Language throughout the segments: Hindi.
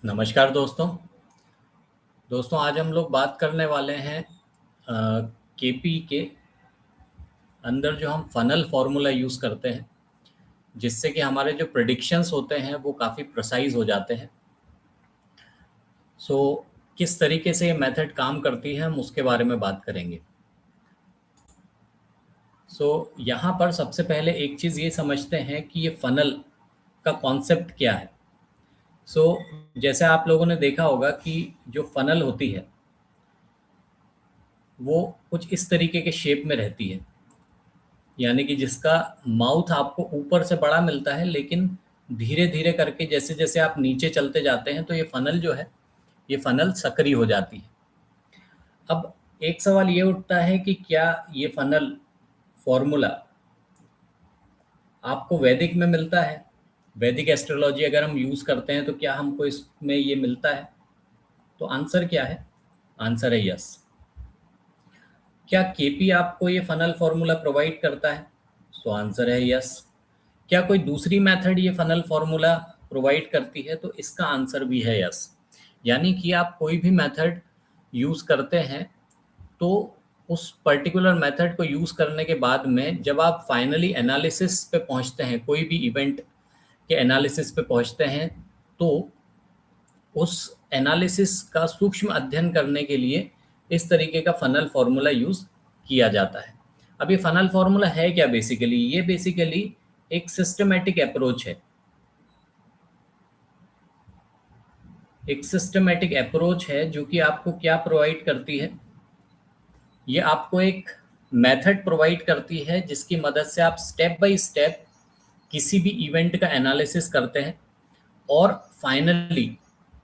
नमस्कार दोस्तों। आज हम लोग बात करने वाले हैं केपी के अंदर जो हम फनल फार्मूला यूज़ करते हैं, जिससे कि हमारे जो प्रेडिक्शंस होते हैं वो काफ़ी प्रिसाइज हो जाते हैं। सो किस तरीके से ये मेथड काम करती है, हम उसके बारे में बात करेंगे। यहाँ पर सबसे पहले एक चीज़ ये समझते हैं कि ये फनल का कॉन्सेप्ट क्या है। जैसे आप लोगों ने देखा होगा कि जो फनल होती है वो कुछ इस तरीके के शेप में रहती है, यानी कि जिसका माउथ आपको ऊपर से बड़ा मिलता है, लेकिन धीरे धीरे करके जैसे जैसे आप नीचे चलते जाते हैं तो ये फनल जो है, ये फनल सकरी हो जाती है। अब एक सवाल ये उठता है कि क्या ये फनल फॉर्मूला आपको वैदिक में मिलता है? वैदिक एस्ट्रोलॉजी अगर हम यूज़ करते हैं तो क्या हमको इसमें ये मिलता है? तो आंसर क्या है? आंसर है यस। क्या केपी आपको ये फनल फॉर्मूला प्रोवाइड करता है? सो आंसर है यस। क्या कोई दूसरी मेथड ये फनल फॉर्मूला प्रोवाइड करती है? तो इसका आंसर भी है यस। यानी कि आप कोई भी मेथड यूज़ करते हैं तो उस पर्टिकुलर मेथड को यूज़ करने के बाद में जब आप फाइनली एनालिसिस पे पहुंचते हैं, कोई भी इवेंट के एनालिसिस पे पहुंचते हैं, तो उस एनालिसिस का सूक्ष्म अध्ययन करने के लिए इस तरीके का फनल फार्मूला यूज़ किया जाता है। अब ये फनल फार्मूला है क्या? बेसिकली ये बेसिकली एक सिस्टमेटिक अप्रोच है। एक सिस्टमेटिक अप्रोच है जो कि आपको क्या प्रोवाइड करती है? ये आपको एक मेथड प्रोवाइड करती है जिसकी मदद से आप स्टेप बाय स्टेप किसी भी इवेंट का एनालिसिस करते हैं और फाइनली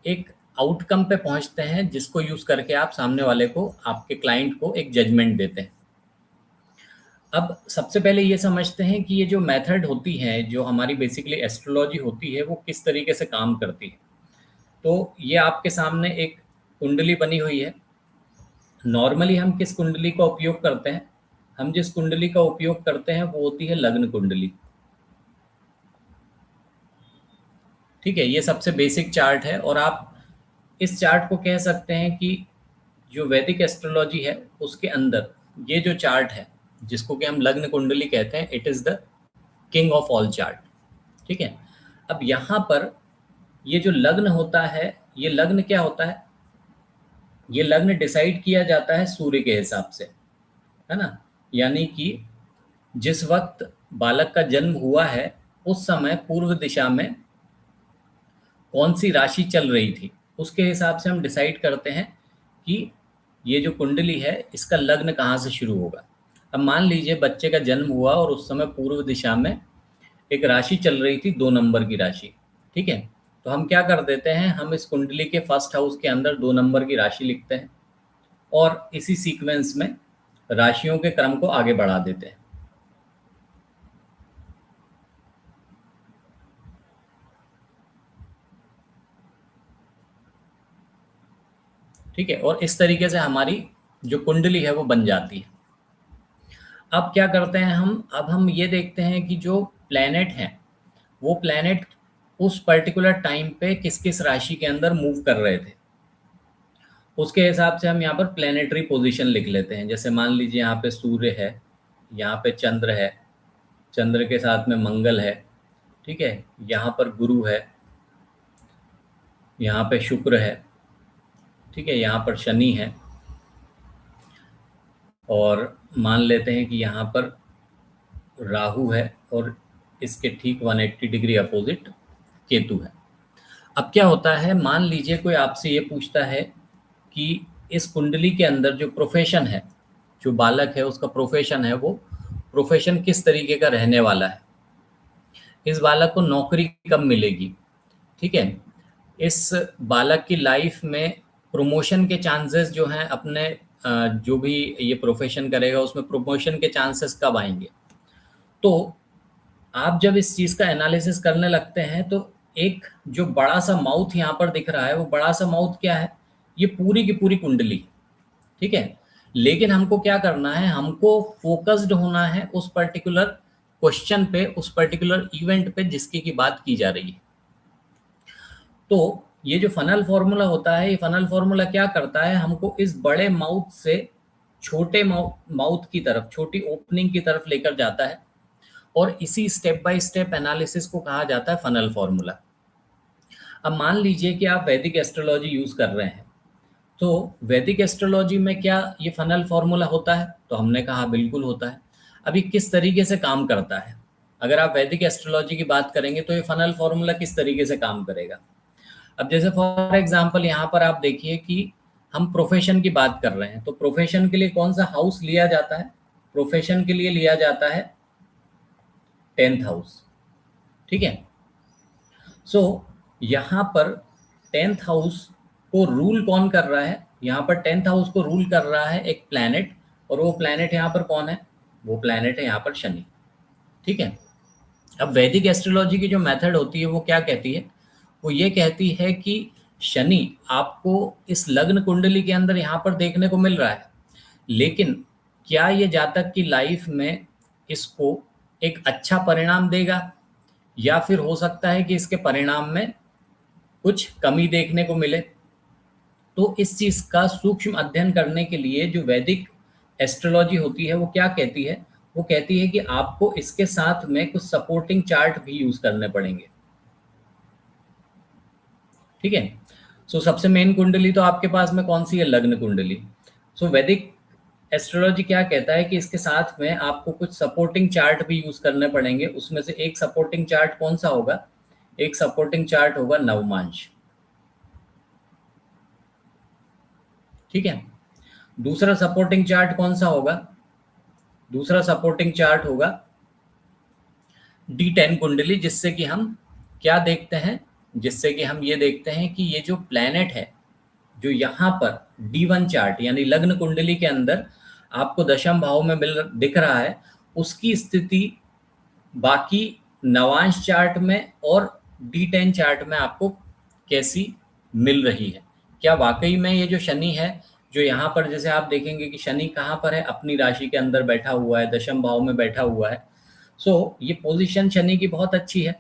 एक आउटकम पे पहुंचते हैं, जिसको यूज करके आप सामने वाले को, आपके क्लाइंट को एक जजमेंट देते हैं। अब सबसे पहले ये समझते हैं कि ये जो मेथड होती है, जो हमारी बेसिकली एस्ट्रोलॉजी होती है, वो किस तरीके से काम करती है। तो ये आपके सामने एक कुंडली बनी हुई है। नॉर्मली हम किस कुंडली का उपयोग करते हैं? हम जिस कुंडली का उपयोग करते हैं वो होती है लग्न कुंडली। ठीक है, ये सबसे बेसिक चार्ट है और आप इस चार्ट को कह सकते हैं कि जो वैदिक एस्ट्रोलॉजी है उसके अंदर ये जो चार्ट है, जिसको कि हम लग्न कुंडली कहते हैं, it is the king of all chart. ठीक है। अब यहाँ पर ये जो लग्न होता है, ये लग्न क्या होता है? ये लग्न डिसाइड किया जाता है सूर्य के हिसाब से, है ना। यानी कि जिस वक्त बालक का जन्म हुआ है उस समय पूर्व दिशा में कौन सी राशि चल रही थी, उसके हिसाब से हम डिसाइड करते हैं कि ये जो कुंडली है इसका लग्न कहाँ से शुरू होगा। अब मान लीजिए बच्चे का जन्म हुआ और उस समय पूर्व दिशा में एक राशि चल रही थी, 2 नंबर की राशि। ठीक है, तो हम क्या कर देते हैं, हम इस कुंडली के फर्स्ट हाउस के अंदर 2 नंबर की राशि लिखते हैं और इसी सीक्वेंस में राशियों के क्रम को आगे बढ़ा देते हैं। ठीक है, और इस तरीके से हमारी जो कुंडली है वो बन जाती है। अब क्या करते हैं हम, अब हम ये देखते हैं कि जो प्लैनेट हैं वो प्लैनेट उस पर्टिकुलर टाइम पे किस किस राशि के अंदर मूव कर रहे थे, उसके हिसाब से हम यहाँ पर प्लैनेटरी पोजीशन लिख लेते हैं। जैसे मान लीजिए यहाँ पे सूर्य है, यहाँ पे चंद्र है, चंद्र के साथ में मंगल है, ठीक है, यहाँ पर गुरु है, यहाँ पे शुक्र है, ठीक है, यहाँ पर शनि है, और मान लेते हैं कि यहाँ पर राहु है, और इसके ठीक 180 डिग्री अपोजिट केतु है। अब क्या होता है, मान लीजिए कोई आपसे ये पूछता है कि इस कुंडली के अंदर जो प्रोफेशन है, जो बालक है उसका प्रोफेशन है, वो प्रोफेशन किस तरीके का रहने वाला है, इस बालक को नौकरी कब मिलेगी। ठीक है, इस बालक की लाइफ में प्रमोशन के चांसेस जो हैं, अपने जो भी ये प्रोफेशन करेगा उसमें प्रमोशन के चांसेस कब आएंगे। तो आप जब इस चीज़ का एनालिसिस करने लगते हैं तो एक जो बड़ा सा माउथ यहाँ पर दिख रहा है, वो बड़ा सा माउथ क्या है, ये पूरी की पूरी कुंडली। ठीक है, लेकिन हमको क्या करना है, हमको फोकस्ड होना है उस पर्टिकुलर क्वेश्चन पे, उस पर्टिकुलर इवेंट पे जिसकी की बात की जा रही है। तो ये जो फनल फॉर्मूला होता है, ये फनल फॉर्मूला क्या करता है, हमको इस बड़े माउथ से छोटे माउथ की तरफ, छोटी ओपनिंग की तरफ लेकर जाता है, और इसी स्टेप बाय स्टेप एनालिसिस को कहा जाता है फनल फॉर्मूला। अब मान लीजिए कि आप वैदिक एस्ट्रोलॉजी यूज कर रहे हैं, तो वैदिक एस्ट्रोलॉजी में क्या ये फनल फॉर्मूला होता है? तो हमने कहा बिल्कुल होता है। अभी किस तरीके से काम करता है? अगर आप वैदिक एस्ट्रोलॉजी की बात करेंगे तो ये फनल फॉर्मूला किस तरीके से काम करेगा? अब जैसे फॉर एग्जांपल यहाँ पर आप देखिए कि हम प्रोफेशन की बात कर रहे हैं, तो प्रोफेशन के लिए कौन सा हाउस लिया जाता है? प्रोफेशन के लिए लिया जाता है 10th हाउस। ठीक है। सो यहाँ पर 10th हाउस को रूल कौन कर रहा है? यहाँ पर 10th हाउस को रूल कर रहा है एक प्लैनेट, और वो प्लैनेट यहाँ पर कौन है? वो प्लैनेट है यहाँ पर शनि। ठीक है। अब वैदिक एस्ट्रोलॉजी की जो मेथड होती है वो क्या कहती है? वो ये कहती है कि शनि आपको इस लग्न कुंडली के अंदर यहाँ पर देखने को मिल रहा है, लेकिन क्या ये जातक की लाइफ में इसको एक अच्छा परिणाम देगा, या फिर हो सकता है कि इसके परिणाम में कुछ कमी देखने को मिले? तो इस चीज का सूक्ष्म अध्ययन करने के लिए जो वैदिक एस्ट्रोलॉजी होती है वो क्या कहती है? वो कहती है कि आपको इसके साथ में कुछ सपोर्टिंग चार्ट भी यूज करने पड़ेंगे। ठीक है। सो सबसे मेन कुंडली तो आपके पास में कौन सी है? लग्न कुंडली। सो वैदिक एस्ट्रोलॉजी क्या कहता है कि इसके साथ में आपको कुछ सपोर्टिंग चार्ट भी यूज करने पड़ेंगे। उसमें से एक सपोर्टिंग चार्ट कौन सा होगा? एक सपोर्टिंग चार्ट होगा नवमांश। ठीक है। दूसरा सपोर्टिंग चार्ट कौन सा होगा? दूसरा सपोर्टिंग चार्ट होगा D10 कुंडली, जिससे कि हम क्या देखते हैं? जिससे कि हम ये देखते हैं कि ये जो प्लैनेट है, जो यहाँ पर D1 चार्ट यानी लग्न कुंडली के अंदर आपको दशम भाव में मिल दिख रहा है, उसकी स्थिति बाकी नवांश चार्ट में और D10 चार्ट में आपको कैसी मिल रही है। क्या वाकई में ये जो शनि है, जो यहाँ पर जैसे आप देखेंगे कि शनि कहाँ पर है? अपनी राशि के अंदर बैठा हुआ है, दशम भाव में बैठा हुआ है। सो ये पोजीशन शनि की बहुत अच्छी है।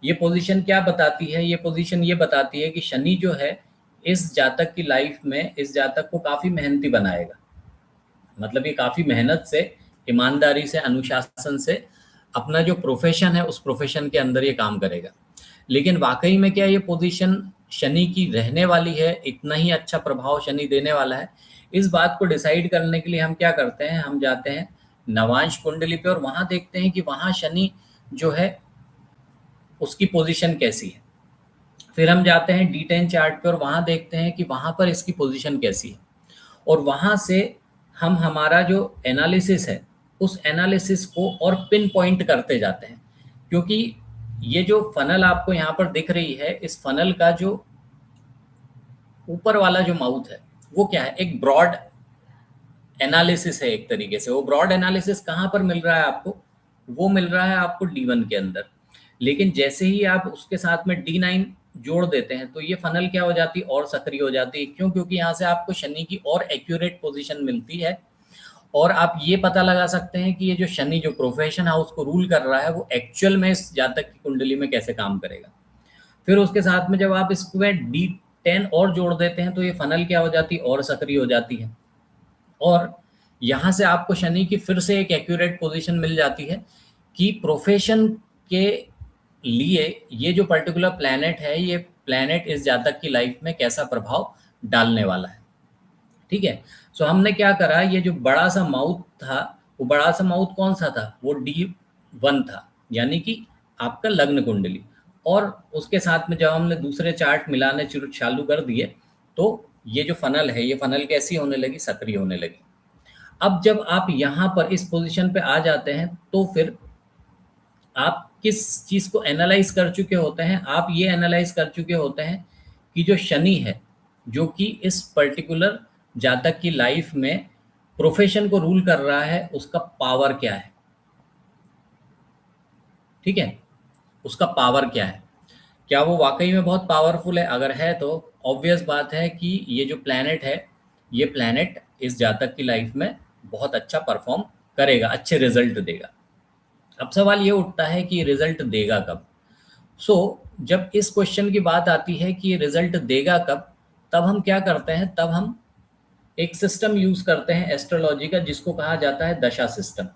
ये पोजीशन क्या बताती है? ये पोजीशन ये बताती है कि शनि जो है इस जातक की लाइफ में इस जातक को काफी मेहनती बनाएगा। मतलब ये काफी मेहनत से, ईमानदारी से, अनुशासन से अपना जो प्रोफेशन है उस प्रोफेशन के अंदर ये काम करेगा। लेकिन वाकई में क्या ये पोजीशन शनि की रहने वाली है? इतना ही अच्छा प्रभाव शनि देने वाला है? इस बात को डिसाइड करने के लिए हम क्या करते हैं? हम जाते हैं नवांश कुंडली पे और वहां देखते हैं कि वहां शनि जो है उसकी पोजीशन कैसी है। फिर हम जाते हैं D10 चार्ट पे और वहां देखते हैं कि वहां पर इसकी पोजीशन कैसी है, और वहां से हम हमारा जो एनालिसिस है उस एनालिसिस को और पिन पॉइंट करते जाते हैं। क्योंकि ये जो फनल आपको यहाँ पर दिख रही है, इस फनल का जो ऊपर वाला जो माउथ है वो क्या है? एक ब्रॉड एनालिसिस है एक तरीके से। वो ब्रॉड एनालिसिस कहाँ पर मिल रहा है आपको? वो मिल रहा है आपको D1 के अंदर। लेकिन जैसे ही आप उसके साथ में D9 जोड़ देते हैं तो ये फनल क्या हो जाती है? और सक्रिय हो जाती है। क्यों? क्योंकि यहाँ से आपको शनि की और एक्यूरेट पोजीशन मिलती है, और आप ये पता लगा सकते हैं कि ये जो शनि जो प्रोफेशन हाउस को रूल कर रहा है वो एक्चुअल में इस जातक की कुंडली में कैसे काम करेगा। फिर उसके साथ में जब आप इसमें D10 और जोड़ देते हैं तो ये फनल क्या हो जाती है? और सक्रिय हो जाती है, और यहाँ से आपको शनि की फिर से एक एक्यूरेट पोजीशन मिल जाती है कि प्रोफेशन के लिए ये जो पर्टिकुलर प्लैनेट है, ये प्लैनेट इस जातक की लाइफ में कैसा प्रभाव डालने वाला है। ठीक है। सो हमने क्या करा? ये जो बड़ा सा माउथ था, वो बड़ा सा माउथ कौन सा था? वो D1 था, यानी कि आपका लग्न कुंडली। और उसके साथ में जब हमने दूसरे चार्ट मिलाने चालू कर दिए तो ये जो फनल है, ये फनल कैसी होने लगी? सक्रिय होने लगी। अब जब आप यहाँ पर इस पोजीशन पे आ जाते हैं तो फिर आप किस चीज को एनालाइज कर चुके होते हैं? आप ये एनालाइज कर चुके होते हैं कि जो शनि है, जो कि इस पर्टिकुलर जातक की लाइफ में प्रोफेशन को रूल कर रहा है, उसका पावर क्या है। ठीक है। उसका पावर क्या है? क्या वो वाकई में बहुत पावरफुल है? अगर है तो ऑब्वियस बात है कि ये जो प्लैनेट है, ये प्लैनेट इस जातक की लाइफ में बहुत अच्छा परफॉर्म करेगा, अच्छे रिजल्ट देगा। अब सवाल ये उठता है कि रिजल्ट देगा कब? सो जब इस क्वेश्चन की बात आती है कि ये रिजल्ट देगा कब, तब हम क्या करते हैं, तब हम एक सिस्टम यूज करते हैं एस्ट्रोलॉजी का, जिसको कहा जाता है दशा सिस्टम।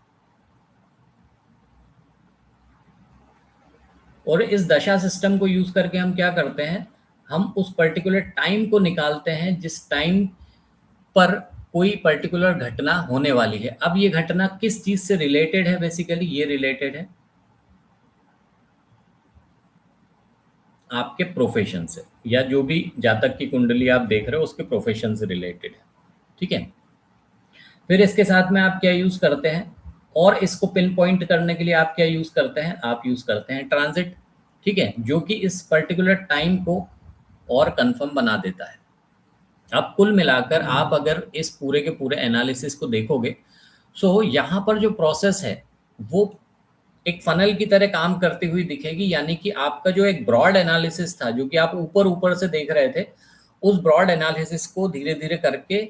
और इस दशा सिस्टम को यूज करके हम क्या करते हैं, हम उस पर्टिकुलर टाइम को निकालते हैं जिस टाइम पर कोई पर्टिकुलर घटना होने वाली है। अब ये घटना किस चीज से रिलेटेड है, बेसिकली ये रिलेटेड है आपके प्रोफेशन से, या जो भी जातक की कुंडली आप देख रहे हो उसके प्रोफेशन से रिलेटेड है। ठीक है। फिर इसके साथ में आप क्या यूज करते हैं, और इसको पिन पॉइंट करने के लिए आप क्या यूज करते हैं, आप यूज करते हैं ट्रांजिट। ठीक है, जो कि इस पर्टिकुलर टाइम को और कंफर्म बना देता है। अब कुल मिलाकर आप अगर इस पूरे के पूरे एनालिसिस को देखोगे, सो यहाँ पर जो प्रोसेस है वो एक फनल की तरह काम करती हुई दिखेगी। यानी कि आपका जो एक ब्रॉड एनालिसिस था, जो कि आप ऊपर ऊपर से देख रहे थे, उस ब्रॉड एनालिसिस को धीरे धीरे करके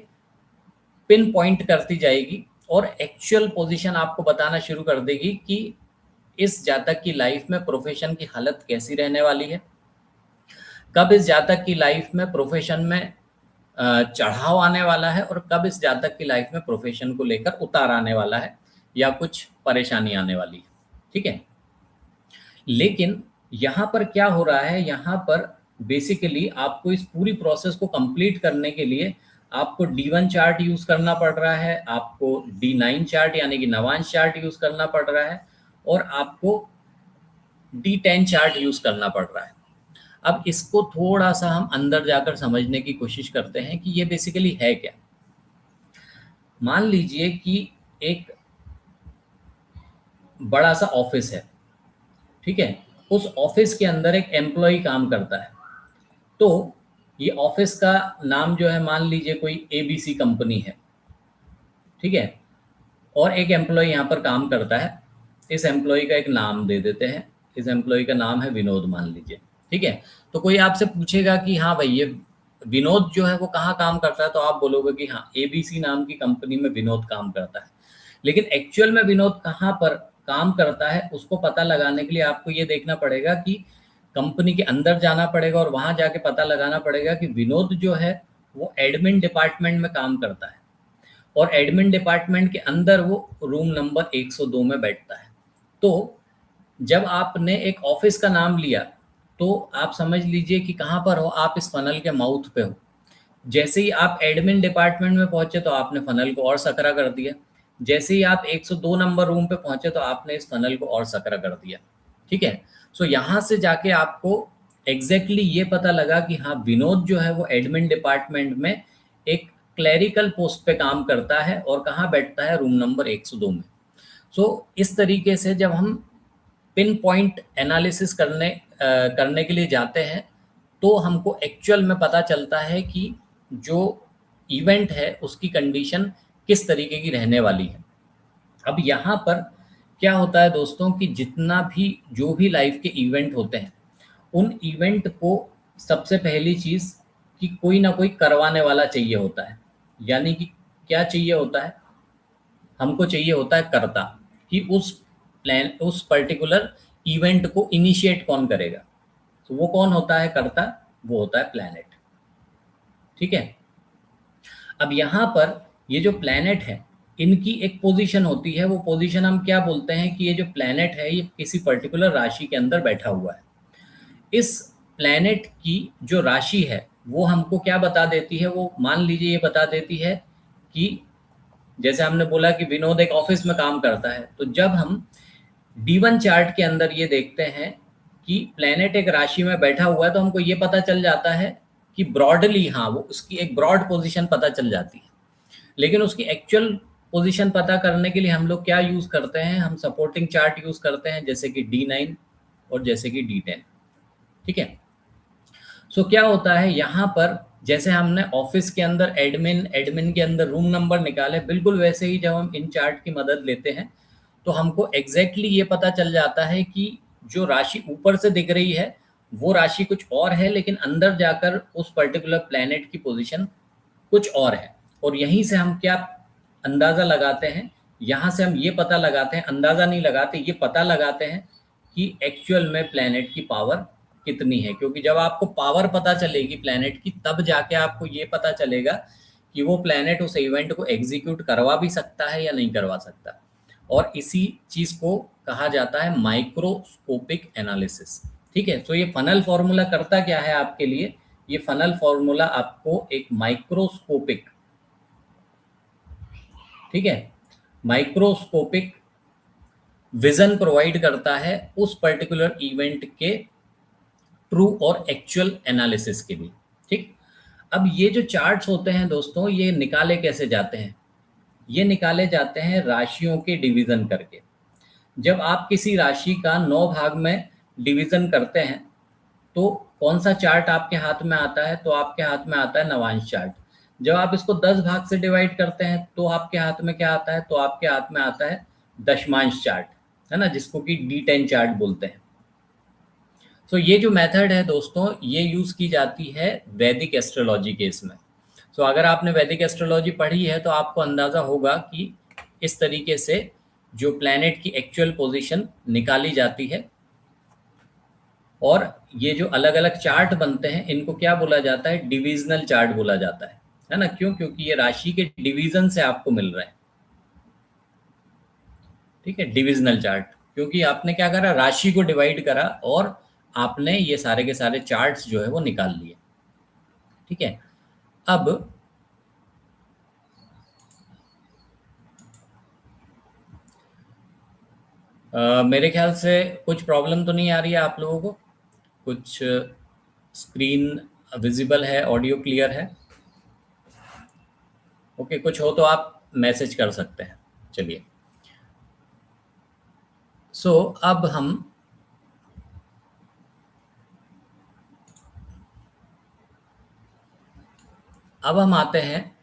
पिन पॉइंट करती जाएगी और एक्चुअल पोजीशन आपको बताना शुरू कर देगी कि इस जातक की लाइफ में प्रोफेशन की हालत कैसी रहने वाली है, कब इस जातक की लाइफ में प्रोफेशन में चढ़ाव आने वाला है, और कब इस जातक की लाइफ में प्रोफेशन को लेकर उतार आने वाला है या कुछ परेशानी आने वाली है। ठीक है। लेकिन यहाँ पर क्या हो रहा है, यहाँ पर बेसिकली आपको इस पूरी प्रोसेस को कंप्लीट करने के लिए आपको D1 चार्ट यूज करना पड़ रहा है, आपको D9 चार्ट यानी कि नवांश चार्ट यूज करना पड़ रहा है, और आपको D10 चार्ट यूज करना पड़ रहा है। अब इसको थोड़ा सा हम अंदर जाकर समझने की कोशिश करते हैं कि ये बेसिकली है क्या। मान लीजिए कि एक बड़ा सा ऑफिस है। ठीक है। उस ऑफिस के अंदर एक एम्प्लॉय काम करता है। तो ये ऑफिस का नाम जो है, मान लीजिए कोई ABC कंपनी है। ठीक है। और एक एम्प्लॉय यहाँ पर काम करता है। इस एम्प्लॉय का एक नाम दे देते हैं, इस एम्प्लॉय का नाम है विनोद मान लीजिए। ठीक है। तो कोई आपसे पूछेगा कि हाँ भाई, ये विनोद जो है वो कहाँ काम करता है, तो आप बोलोगे कि हाँ, ABC नाम की कंपनी में विनोद काम करता है। लेकिन एक्चुअल में विनोद कहाँ पर काम करता है, उसको पता लगाने के लिए आपको ये देखना पड़ेगा कि कंपनी के अंदर जाना पड़ेगा, और वहां जाके पता लगाना पड़ेगा कि विनोद जो है वो एडमिन डिपार्टमेंट में काम करता है, और एडमिन डिपार्टमेंट के अंदर वो रूम नंबर 102 में बैठता है। तो जब आपने एक ऑफिस का नाम लिया, तो आप समझ लीजिए कि कहाँ पर हो, आप इस फनल के माउथ पे हो। जैसे ही आप एडमिन डिपार्टमेंट में पहुंचे तो आपने फनल को और सकरा कर दिया। जैसे ही आप 102 नंबर रूम पे पहुंचे तो आपने इस फनल को और सकरा कर दिया। ठीक है। सो यहाँ से जाके आपको एग्जैक्टली ये पता लगा कि हाँ, विनोद जो है वो एडमिन डिपार्टमेंट में एक क्लैरिकल पोस्ट पे काम करता है, और कहाँ बैठता है, रूम नंबर 102 में। सो इस तरीके से जब हम पिन पॉइंट एनालिसिस करने के लिए जाते हैं, तो हमको एक्चुअल में पता चलता है कि जो इवेंट है उसकी कंडीशन किस तरीके की रहने वाली है। अब यहाँ पर क्या होता है दोस्तों, कि जितना भी जो भी लाइफ के इवेंट होते हैं, उन इवेंट को सबसे पहली चीज़ कि कोई ना कोई करवाने वाला चाहिए होता है। यानी कि क्या चाहिए होता है, हमको चाहिए होता है कर्ता, कि उस पर्टिकुलर इवेंट को इनिशिएट कौन करेगा। तो वो कौन होता है कर्ता, वो होता है प्लैनेट। ठीक है। अब यहाँ पर ये जो प्लैनेट है, इनकी एक पोजीशन होती है। वो पोजीशन हम क्या बोलते हैं कि ये जो प्लैनेट है ये किसी पर्टिकुलर राशि के अंदर बैठा हुआ है। इस प्लैनेट की जो राशि है वो हमको क्या बता देती है, वो मान लीजिए ये बता देती है कि जैसे हमने बोला कि विनोद एक ऑफिस में काम करता है, तो जब हम D1 चार्ट के अंदर ये देखते हैं कि प्लैनेट एक राशि में बैठा हुआ है, तो हमको ये पता चल जाता है कि ब्रॉडली हाँ, वो उसकी एक ब्रॉड पोजीशन पता चल जाती है। लेकिन उसकी एक्चुअल पोजीशन पता करने के लिए हम लोग क्या यूज़ करते हैं, हम सपोर्टिंग चार्ट यूज़ करते हैं, जैसे कि D9 और जैसे कि D10। ठीक है। सो क्या होता है यहाँ पर, जैसे हमने ऑफिस के अंदर एडमिन, एडमिन के अंदर रूम नंबर निकाले, बिल्कुल वैसे ही जब हम इन चार्ट की मदद लेते हैं तो हमको एग्जैक्टली ये पता चल जाता है कि जो राशि ऊपर से दिख रही है वो राशि कुछ और है, लेकिन अंदर जाकर उस पर्टिकुलर प्लैनेट की पोजीशन कुछ और है। और यहीं से हम क्या अंदाज़ा लगाते हैं, यहाँ से हम ये पता लगाते हैं, अंदाज़ा नहीं लगाते, ये पता लगाते हैं कि एक्चुअल में प्लैनेट की पावर कितनी है, क्योंकि जब आपको पावर पता चलेगी प्लैनेट की तब जाके आपको ये पता चलेगा कि वो प्लैनेट उस इवेंट को एग्जीक्यूट करवा भी सकता है या नहीं करवा सकता। और इसी चीज़ को कहा जाता है माइक्रोस्कोपिक एनालिसिस। ठीक है, तो ये फनल फॉर्मूला करता क्या है आपके लिए? ये फनल फॉर्मूला आपको एक माइक्रोस्कोपिक, ठीक है, माइक्रोस्कोपिक विजन प्रोवाइड करता है उस पर्टिकुलर इवेंट के ट्रू और एक्चुअल एनालिसिस के लिए। ठीक, अब ये जो चार्ट्स होते हैं दोस्तों, ये निकाले कैसे जाते हैं? ये निकाले जाते हैं राशियों के डिवीजन करके। जब आप किसी राशि का 9 भाग में डिवीजन करते हैं तो कौन सा चार्ट आपके हाथ में आता है? तो आपके हाथ में आता है नवांश चार्ट। जब आप इसको 10 भाग से डिवाइड करते हैं तो आपके हाथ में क्या आता है? तो आपके हाथ में आता है दशमांश चार्ट, है ना, जिसको कि D10 चार्ट बोलते हैं। तो ये जो मेथड है दोस्तों, ये यूज़ की जाती है वैदिक एस्ट्रोलॉजी के इसमें। तो अगर आपने वैदिक एस्ट्रोलॉजी पढ़ी है तो आपको अंदाज़ा होगा कि इस तरीके से जो प्लैनेट की एक्चुअल पोजीशन निकाली जाती है। और ये जो अलग अलग चार्ट बनते हैं इनको क्या बोला जाता है? डिविजनल चार्ट बोला जाता है ना? क्यों? क्योंकि ये राशि के डिवीजन से आपको मिल रहा है। ठीक है, डिविजनल चार्ट, क्योंकि आपने क्या करा? राशि को डिवाइड करा और आपने ये सारे के सारे चार्ट्स जो है वो निकाल लिए। ठीक है, अब मेरे ख्याल से कुछ प्रॉब्लम तो नहीं आ रही है आप लोगों को? कुछ स्क्रीन विजिबल है, ऑडियो क्लियर है? ओके, कुछ हो तो आप मैसेज कर सकते हैं। चलिए, अब हम आते हैं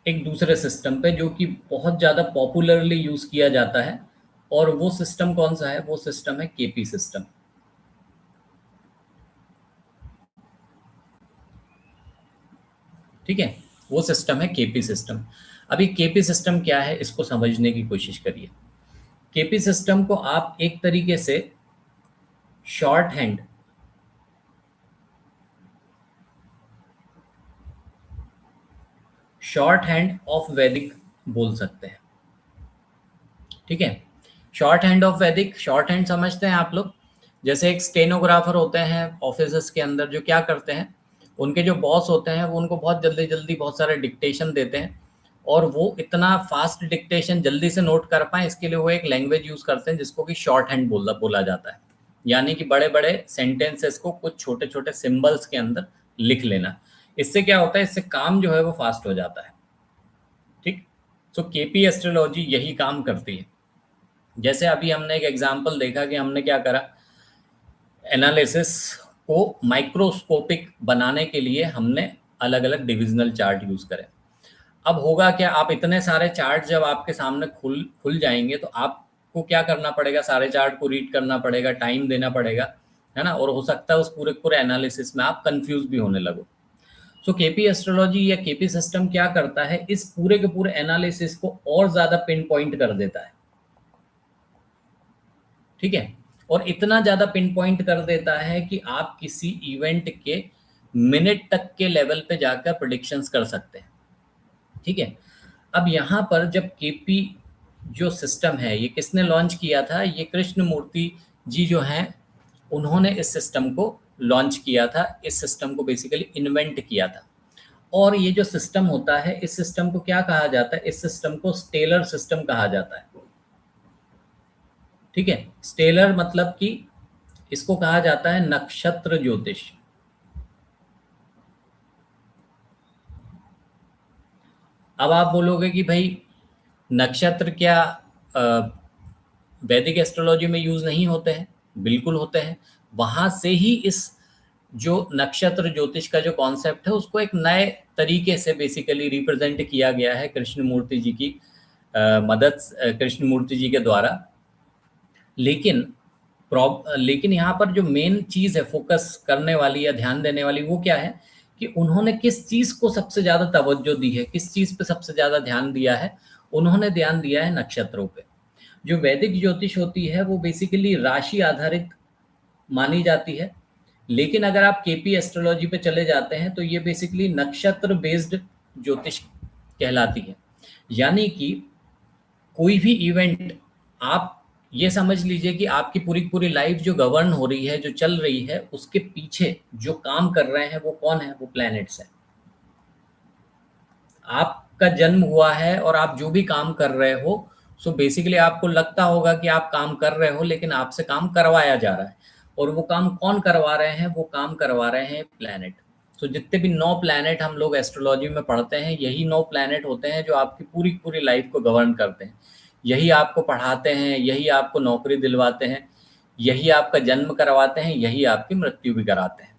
एक दूसरे सिस्टम पे जो कि बहुत ज़्यादा पॉपुलरली यूज़ किया जाता है। और वो सिस्टम कौन सा है? वो सिस्टम है केपी सिस्टम। ठीक है, वो सिस्टम है केपी सिस्टम। अभी केपी सिस्टम क्या है इसको समझने की कोशिश करिए। केपी सिस्टम को आप एक तरीके से शॉर्ट हैंड ऑफ वैदिक बोल सकते हैं। ठीक है, शॉर्ट हैंड ऑफ वैदिक। शॉर्ट हैंड समझते हैं आप लोग? जैसे एक स्टेनोग्राफर होते हैं ऑफिस के अंदर, जो क्या करते हैं, उनके जो बॉस होते हैं वो उनको बहुत जल्दी जल्दी बहुत सारे डिक्टेशन देते हैं और वो इतना फास्ट डिक्टेशन जल्दी से नोट कर पाए इसके लिए वो एक लैंग्वेज यूज़ करते हैं जिसको कि शॉर्ट हैंड बोला जाता है। यानी कि बड़े बड़े सेंटेंसेस को कुछ छोटे छोटे सिंबल्स के अंदर लिख लेना। इससे क्या होता है? इससे काम जो है वो फास्ट हो जाता है। ठीक, तो केपी एस्ट्रोलॉजी यही काम करती है। जैसे अभी हमने एक एग्जांपल देखा कि हमने क्या करा, एनालिसिस को माइक्रोस्कोपिक बनाने के लिए हमने अलग अलग डिविजनल चार्ट यूज करे। अब होगा क्या? आप इतने सारे चार्ट जब आपके सामने खुल खुल जाएंगे तो आपको क्या करना पड़ेगा? सारे चार्ट को रीड करना पड़ेगा, टाइम देना पड़ेगा, है ना? और हो सकता है उस पूरे पूरे एनालिसिस में आप कंफ्यूज भी होने लगो। सो केपी एस्ट्रोलॉजी या केपी सिस्टम क्या करता है? इस पूरे के पूरे एनालिसिस को और ज्यादा पिन पॉइंट कर देता है। ठीक है, और इतना ज़्यादा पिन पॉइंट कर देता है कि आप किसी इवेंट के मिनट तक के लेवल पे जाकर प्रिडिक्शंस कर सकते हैं। ठीक है, अब यहाँ पर जब केपी जो सिस्टम है ये किसने लॉन्च किया था? ये कृष्ण मूर्ति जी जो हैं उन्होंने इस सिस्टम को लॉन्च किया था। इस सिस्टम को बेसिकली इन्वेंट किया था। और ये जो सिस्टम होता है इस सिस्टम को क्या कहा जाता है? इस सिस्टम को स्टेलर सिस्टम कहा जाता है। ठीक है, स्टेलर मतलब कि इसको कहा जाता है नक्षत्र ज्योतिष। अब आप बोलोगे कि भाई नक्षत्र क्या वैदिक एस्ट्रोलॉजी में यूज नहीं होते हैं? बिल्कुल होते हैं। वहां से ही इस जो नक्षत्र ज्योतिष का जो कॉन्सेप्ट है उसको एक नए तरीके से बेसिकली रिप्रेजेंट किया गया है कृष्ण मूर्ति जी की कृष्ण मूर्ति जी के द्वारा। लेकिन लेकिन यहाँ पर जो मेन चीज़ है फोकस करने वाली या ध्यान देने वाली वो क्या है कि उन्होंने किस चीज़ को सबसे ज़्यादा तवज्जो दी है, किस चीज़ पे सबसे ज़्यादा ध्यान दिया है? उन्होंने ध्यान दिया है नक्षत्रों पे। जो वैदिक ज्योतिष होती है वो बेसिकली राशि आधारित मानी जाती है, लेकिन अगर आप केपी एस्ट्रोलॉजी पे चले जाते हैं तो ये बेसिकली नक्षत्र बेस्ड ज्योतिष कहलाती है। यानी कि कोई भी इवेंट, आप ये समझ लीजिए कि आपकी पूरी पूरी लाइफ जो गवर्न हो रही है, जो चल रही है, उसके पीछे जो काम कर रहे हैं वो कौन है? वो प्लैनेट्स हैं। आपका जन्म हुआ है और आप जो भी काम कर रहे हो, सो बेसिकली आपको लगता होगा कि आप काम कर रहे हो, लेकिन आपसे काम करवाया जा रहा है। और वो काम कौन करवा रहे हैं? वो काम करवा रहे हैं प्लैनेट। सो जितने भी 9 प्लैनेट हम लोग एस्ट्रोलॉजी में पढ़ते हैं, यही 9 प्लैनेट होते हैं जो आपकी पूरी पूरी लाइफ को गवर्न करते हैं। यही आपको पढ़ाते हैं, यही आपको नौकरी दिलवाते हैं, यही आपका जन्म करवाते हैं, यही आपकी मृत्यु भी कराते हैं।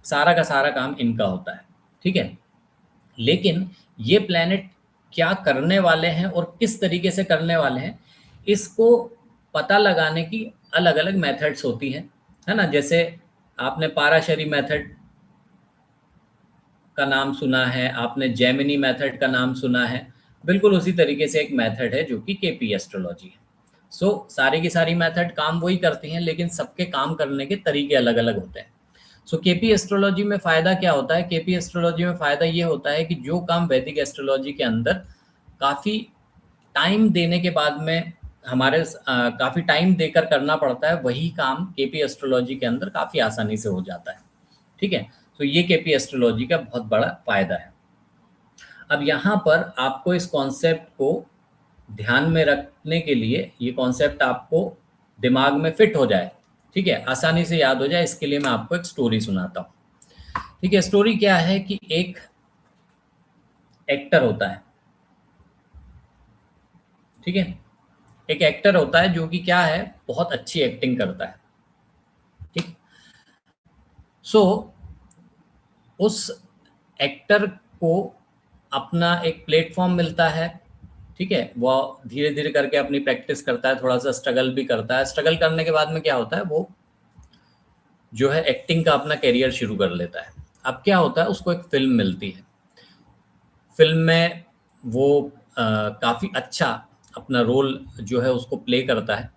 सारा का सारा काम इनका होता है। ठीक है। लेकिन ये प्लैनेट क्या करने वाले हैं और किस तरीके से करने वाले हैं, इसको पता लगाने की अलग अलग मेथड्स होती हैं, है ना। जैसे आपने पाराशरी मेथड का नाम सुना है, आपने जेमिनी मेथड का नाम सुना है। बिल्कुल उसी तरीके से एक मेथड है जो कि केपी एस्ट्रोलॉजी है। सो सारी की सारी मेथड काम वही करती हैं, लेकिन सबके काम करने के तरीके अलग अलग होते हैं। सो केपी एस्ट्रोलॉजी में फ़ायदा क्या होता है? केपी एस्ट्रोलॉजी में फ़ायदा ये होता है कि जो काम वैदिक एस्ट्रोलॉजी के अंदर काफ़ी टाइम देने के बाद में काफ़ी टाइम देकर करना पड़ता है, वही काम केपी एस्ट्रोलॉजी के अंदर काफ़ी आसानी से हो जाता है। ठीक है। तो ये केपी एस्ट्रोलॉजी का बहुत बड़ा फ़ायदा है। अब यहाँ पर आपको इस कॉन्सेप्ट को ध्यान में रखने के लिए, ये कॉन्सेप्ट आपको दिमाग में फिट हो जाए, ठीक है, आसानी से याद हो जाए, इसके लिए मैं आपको एक स्टोरी सुनाता हूँ। ठीक है। स्टोरी क्या है कि एक एक्टर होता है। ठीक है। एक एक्टर होता है जो कि क्या है, बहुत अच्छी एक्टिंग करता है। ठीक। सो उस एक्टर को अपना एक प्लेटफॉर्म मिलता है। ठीक है। वो धीरे धीरे करके अपनी प्रैक्टिस करता है, थोड़ा सा स्ट्रगल भी करता है। स्ट्रगल करने के बाद में क्या होता है, वो जो है एक्टिंग का अपना करियर शुरू कर लेता है। अब क्या होता है, उसको एक फिल्म मिलती है। फिल्म में वो काफ़ी अच्छा अपना रोल जो है उसको प्ले करता है,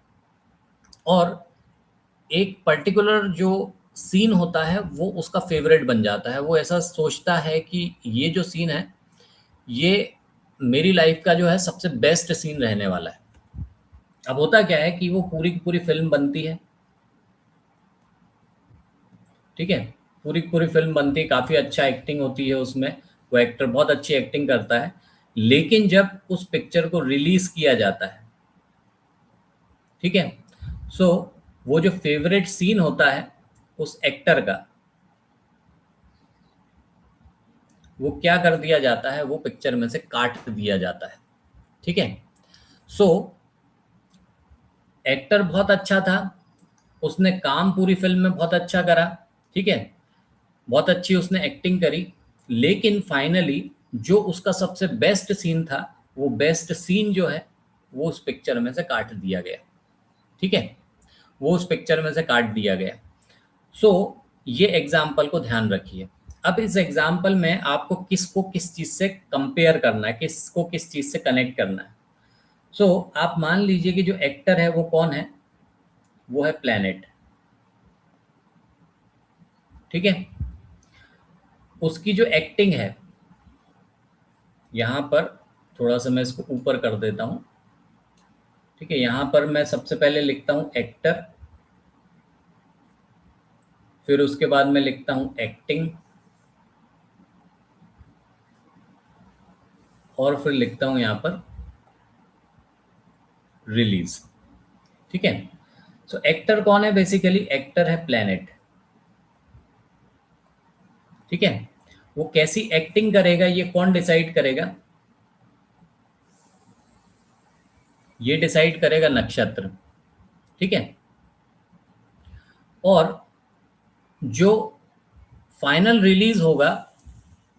और एक पर्टिकुलर जो सीन होता है वो उसका फेवरेट बन जाता है। वो ऐसा सोचता है कि ये जो सीन है, ये मेरी लाइफ का जो है सबसे बेस्ट सीन रहने वाला है। अब होता क्या है कि वो पूरी की पूरी फिल्म बनती है। ठीक है। पूरी की पूरी फिल्म बनती है, काफ़ी अच्छा एक्टिंग होती है उसमें, वो एक्टर बहुत अच्छी एक्टिंग करता है। लेकिन जब उस पिक्चर को रिलीज किया जाता है, ठीक है, सो वो जो फेवरेट सीन होता है उस एक्टर का, वो क्या कर दिया जाता है, वो पिक्चर में से काट दिया जाता है। ठीक है। सो एक्टर बहुत अच्छा था, उसने काम पूरी फिल्म में बहुत अच्छा करा। ठीक है। बहुत अच्छी उसने एक्टिंग करी, लेकिन फाइनली जो उसका सबसे बेस्ट सीन था, वो बेस्ट सीन जो है वो उस पिक्चर में से काट दिया गया। ठीक है। वो उस पिक्चर में से काट दिया गया। सो ये एग्जाम्पल को ध्यान रखिए। अब इस एग्जाम्पल में आपको किसको किस चीज़ से कंपेयर करना है, किसको किस चीज़ से कनेक्ट करना है। सो आप मान लीजिए कि जो एक्टर है वो कौन है? वो है प्लैनेट। ठीक है। उसकी जो एक्टिंग है, यहाँ पर थोड़ा सा मैं इसको ऊपर कर देता हूँ। ठीक है। यहाँ पर मैं सबसे पहले लिखता हूँ एक्टर, फिर उसके बाद मैं लिखता हूँ एक्टिंग, और फिर लिखता हूँ यहाँ पर रिलीज। ठीक है। सो एक्टर कौन है? बेसिकली एक्टर है प्लैनेट। ठीक है। वो कैसी एक्टिंग करेगा ये कौन डिसाइड करेगा? ये डिसाइड करेगा नक्षत्र। ठीक है। और जो फाइनल रिलीज होगा,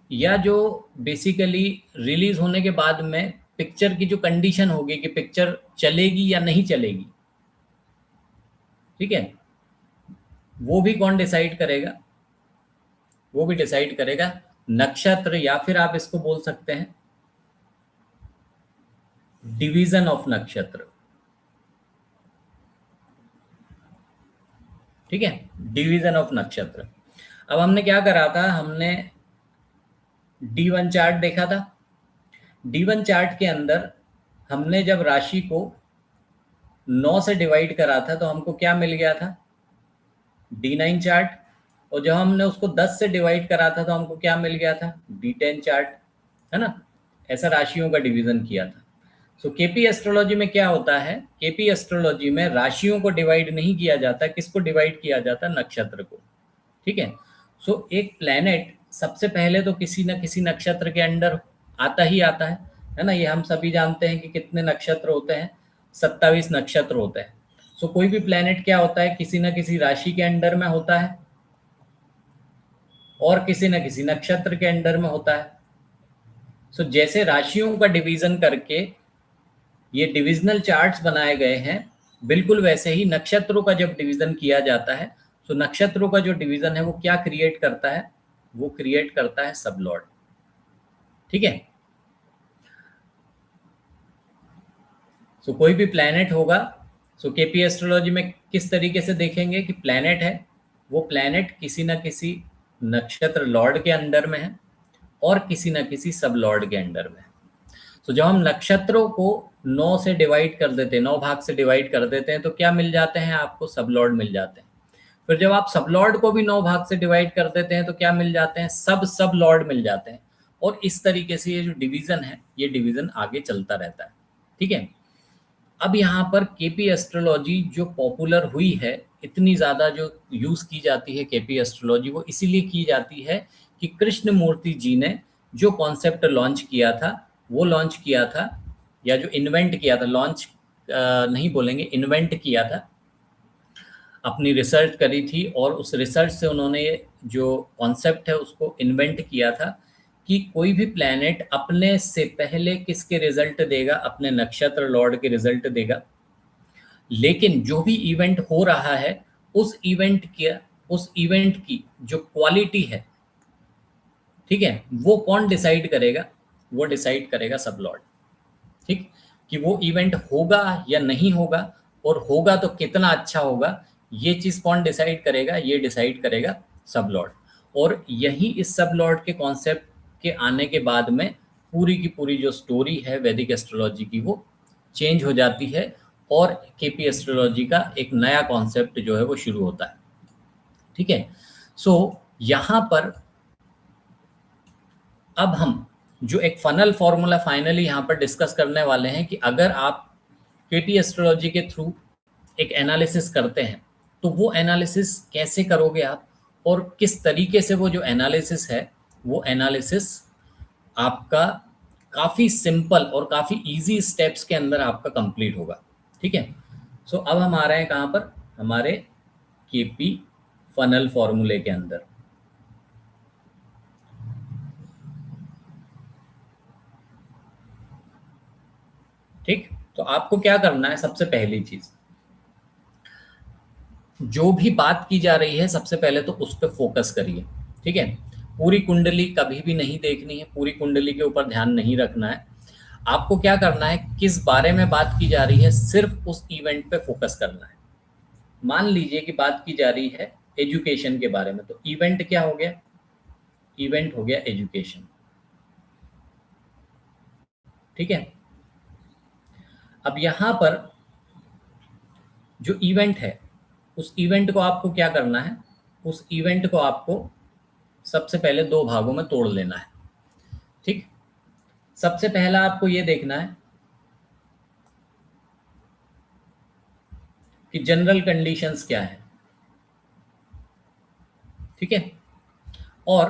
या जो बेसिकली रिलीज होने के बाद में पिक्चर की जो कंडीशन होगी कि पिक्चर चलेगी या नहीं चलेगी, ठीक है, वो भी कौन डिसाइड करेगा? वो भी डिसाइड करेगा नक्षत्र, या फिर आप इसको बोल सकते हैं डिवीजन ऑफ नक्षत्र। ठीक है, डिवीजन ऑफ नक्षत्र। अब हमने क्या करा था, हमने D1 चार्ट देखा था। D1 चार्ट के अंदर हमने जब राशि को 9 से डिवाइड करा था तो हमको क्या मिल गया था, D9 चार्ट। और जब हमने उसको 10 से डिवाइड करा था तो हमको क्या मिल गया था, D10 चार्ट, है ना। ऐसा राशियों का डिवीजन किया था। सो केपी एस्ट्रोलॉजी में क्या होता है, केपी एस्ट्रोलॉजी में राशियों को डिवाइड नहीं किया जाता, किसको डिवाइड किया जाता, नक्षत्र को। ठीक है। सो एक प्लेनेट सबसे पहले तो किसी न किसी नक्षत्र के अंडर आता ही आता है ना। ये हम सभी जानते हैं कि कितने नक्षत्र होते हैं, 27 नक्षत्र होते हैं। सो कोई भी प्लेनेट क्या होता है, किसी न किसी राशि के अंडर में होता है और किसी न किसी नक्षत्र के अंडर में होता है। सो जैसे राशियों का डिवीजन करके ये डिविजनल चार्ट्स बनाए गए हैं, बिल्कुल वैसे ही नक्षत्रों का जब डिवीजन किया जाता है तो नक्षत्रों का जो डिवीजन है वो क्या क्रिएट करता है, वो क्रिएट करता है सबलॉर्ड। ठीक है। सो कोई भी प्लैनेट होगा, सो केपी एस्ट्रोलॉजी में किस तरीके से देखेंगे कि प्लैनेट है, वो प्लैनेट किसी न किसी नक्षत्र लॉर्ड के अंडर में है और किसी न किसी सब लॉर्ड के अंडर में है। तो जब हम नक्षत्रों को 9 से डिवाइड कर देते हैं, 9 भाग से डिवाइड कर देते हैं तो क्या मिल जाते हैं, आपको सब लॉर्ड मिल जाते हैं। फिर जब आप सब लॉर्ड को भी 9 भाग से डिवाइड कर देते हैं तो क्या मिल जाते हैं, सब लॉर्ड मिल जाते हैं। और इस तरीके से ये जो डिवीजन है, ये डिवीजन आगे चलता रहता है। ठीक है। अब यहाँ पर केपी एस्ट्रोलॉजी जो पॉपुलर हुई है, इतनी ज़्यादा जो यूज़ की जाती है केपी एस्ट्रोलॉजी, वो इसीलिए की जाती है कि कृष्ण मूर्ति जी ने जो कॉन्सेप्ट लॉन्च किया था, वो लॉन्च किया था, या जो इन्वेंट किया था, लॉन्च नहीं बोलेंगे, इन्वेंट किया था, अपनी रिसर्च करी थी और उस रिसर्च से उन्होंने जो कॉन्सेप्ट है उसको इन्वेंट किया था कि कोई भी प्लैनेट अपने से पहले किसके रिजल्ट देगा, अपने नक्षत्र लॉर्ड के रिजल्ट देगा। लेकिन जो भी इवेंट हो रहा है उस इवेंट की जो क्वालिटी है, ठीक है, वो कौन डिसाइड करेगा, वो डिसाइड करेगा सब लॉर्ड। ठीक, कि वो इवेंट होगा या नहीं होगा, और होगा तो कितना अच्छा होगा, ये चीज कौन डिसाइड करेगा, ये डिसाइड करेगा सब लॉर्ड। और यही इस सब लॉर्ड के कॉन्सेप्ट के आने के बाद में पूरी की पूरी जो स्टोरी है वैदिक एस्ट्रोलॉजी की, वो चेंज हो जाती है और केपी एस्ट्रोलॉजी का एक नया कॉन्सेप्ट जो है वो शुरू होता है। ठीक है। सो यहाँ पर अब हम जो एक फनल फॉर्मूला फाइनली यहाँ पर डिस्कस करने वाले हैं कि अगर आप केपी एस्ट्रोलॉजी के थ्रू एक एनालिसिस करते हैं तो वो एनालिसिस कैसे करोगे आप, और किस तरीके से वो जो एनालिसिस है, वो एनालिसिस आपका काफ़ी सिंपल और काफ़ी इजी स्टेप्स के अंदर आपका कंप्लीट होगा। ठीक है। सो अब हम आ रहे हैं कहाँ पर, हमारे केपी फनल फॉर्मूले के अंदर। ठीक। तो आपको क्या करना है, सबसे पहली चीज, जो भी बात की जा रही है सबसे पहले तो उस पर फोकस करिए। ठीक है। पूरी कुंडली कभी भी नहीं देखनी है, पूरी कुंडली के ऊपर ध्यान नहीं रखना है। आपको क्या करना है, किस बारे में बात की जा रही है, सिर्फ उस इवेंट पे फोकस करना है। मान लीजिए कि बात की जा रही है एजुकेशन के बारे में, तो इवेंट क्या हो गया, इवेंट हो गया एजुकेशन। ठीक है। अब यहां पर जो इवेंट है, उस इवेंट को आपको क्या करना है, उस इवेंट को आपको सबसे पहले 2 भागों में तोड़ लेना है। ठीक। सबसे पहला आपको ये देखना है कि जनरल कंडीशंस क्या है। ठीक है। और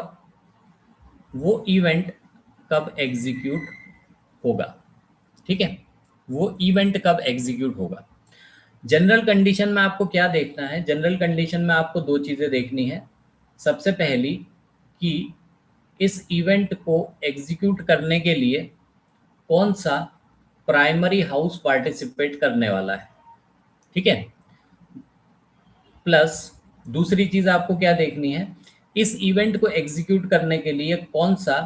वो इवेंट कब एग्जीक्यूट होगा। ठीक है। वो इवेंट कब एग्जीक्यूट होगा। जनरल कंडीशन में आपको क्या देखना है, जनरल कंडीशन में आपको 2 चीजें देखनी है। सबसे पहली कि इस इवेंट को एग्जीक्यूट करने के लिए कौन सा प्राइमरी हाउस पार्टिसिपेट करने वाला है। ठीक है। प्लस दूसरी चीज आपको क्या देखनी है, इस इवेंट को एग्जीक्यूट करने के लिए कौन सा